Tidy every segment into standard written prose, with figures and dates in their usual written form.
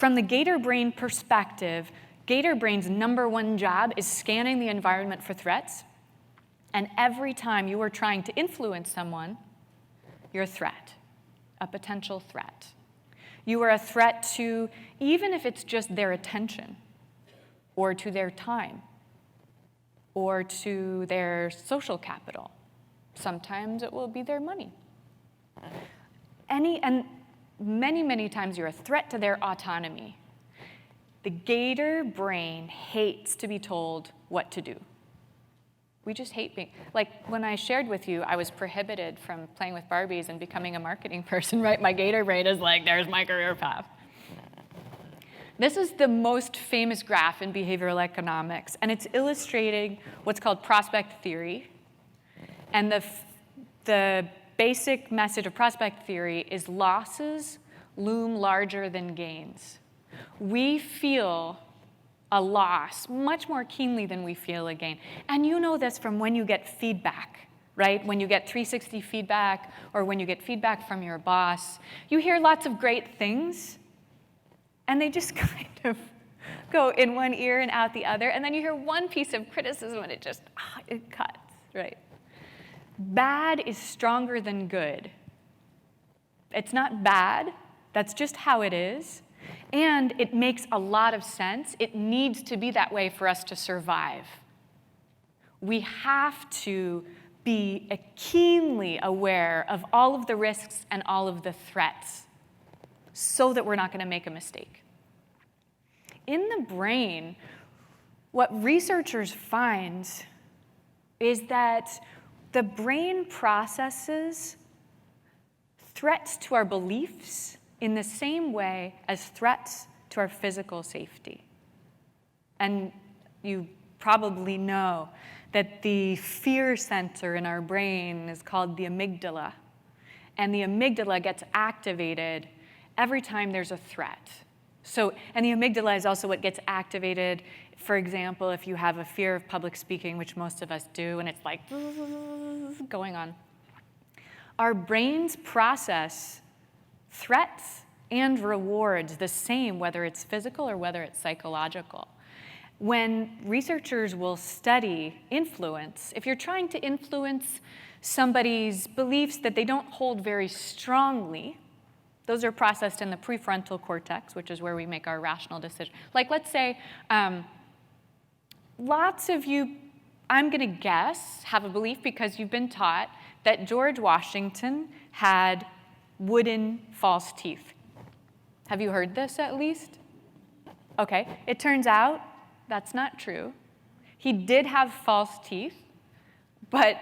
From the gator brain perspective, gator brain's #1 job is scanning the environment for threats. And every time you are trying to influence someone, you're a threat, a potential threat. You are a threat to, even if it's just their attention, or to their time, or to their social capital. Sometimes it will be their money. And many, many times you're a threat to their autonomy. The gator brain hates to be told what to do. We just hate being, like when I shared with you, I was prohibited from playing with Barbies and becoming a marketing person, right? My gator brain is like, there's my career path. This is the most famous graph in behavioral economics, and it's illustrating what's called prospect theory. And the basic message of prospect theory is losses loom larger than gains. We feel a loss much more keenly than we feel a gain. And you know this from when you get feedback, right? When you get 360 feedback or when you get feedback from your boss, you hear lots of great things, and they just kind of go in one ear and out the other, and then you hear one piece of criticism and it just, it cuts, right? Bad is stronger than good. It's not bad, that's just how it is. And it makes a lot of sense. It needs to be that way for us to survive. We have to be keenly aware of all of the risks and all of the threats so that we're not going to make a mistake. In the brain, what researchers find is that the brain processes threats to our beliefs in the same way as threats to our physical safety. And you probably know that the fear center in our brain is called the amygdala. And the amygdala gets activated every time there's a threat. And the amygdala is also what gets activated, for example, if you have a fear of public speaking, which most of us do, and it's like going on. Our brains process threats and rewards the same, whether it's physical or whether it's psychological. When researchers will study influence, if you're trying to influence somebody's beliefs that they don't hold very strongly, those are processed in the prefrontal cortex, which is where we make our rational decision. Like, let's say, lots of you, I'm going to guess, have a belief because you've been taught that George Washington had wooden false teeth. Have you heard this at least? Okay, it turns out that's not true. He did have false teeth, but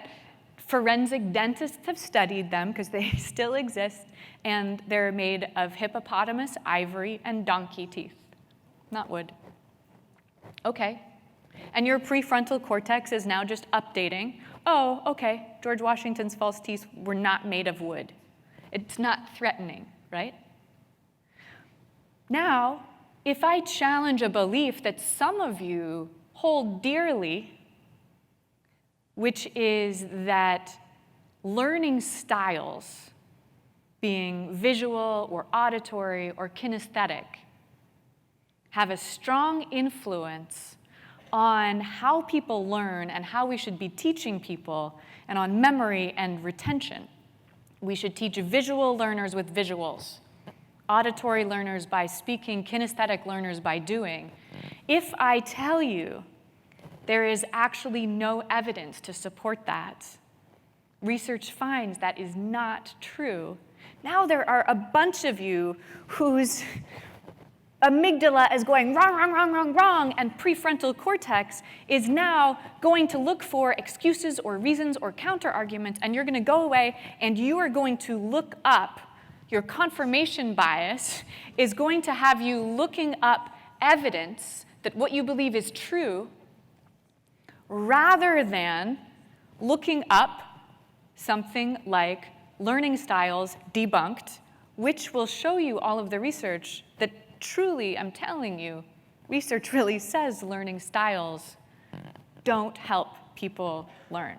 forensic dentists have studied them because they still exist, and they're made of hippopotamus, ivory, and donkey teeth, not wood. Okay, and your prefrontal cortex is now just updating. Oh, okay, George Washington's false teeth were not made of wood. It's not threatening, right? Now, if I challenge a belief that some of you hold dearly, which is that learning styles, being visual or auditory or kinesthetic, have a strong influence on how people learn and how we should be teaching people, and on memory and retention. We should teach visual learners with visuals, auditory learners by speaking, kinesthetic learners by doing. If I tell you there is actually no evidence to support that, research finds that is not true, now there are a bunch of you whose amygdala is going wrong, wrong, wrong, wrong, wrong, and prefrontal cortex is now going to look for excuses or reasons or counter-arguments, and you're going to go away and you are going to look up. Your confirmation bias is going to have you looking up evidence that what you believe is true rather than looking up something like learning styles debunked, which will show you all of the research that truly, I'm telling you, research really says learning styles don't help people learn.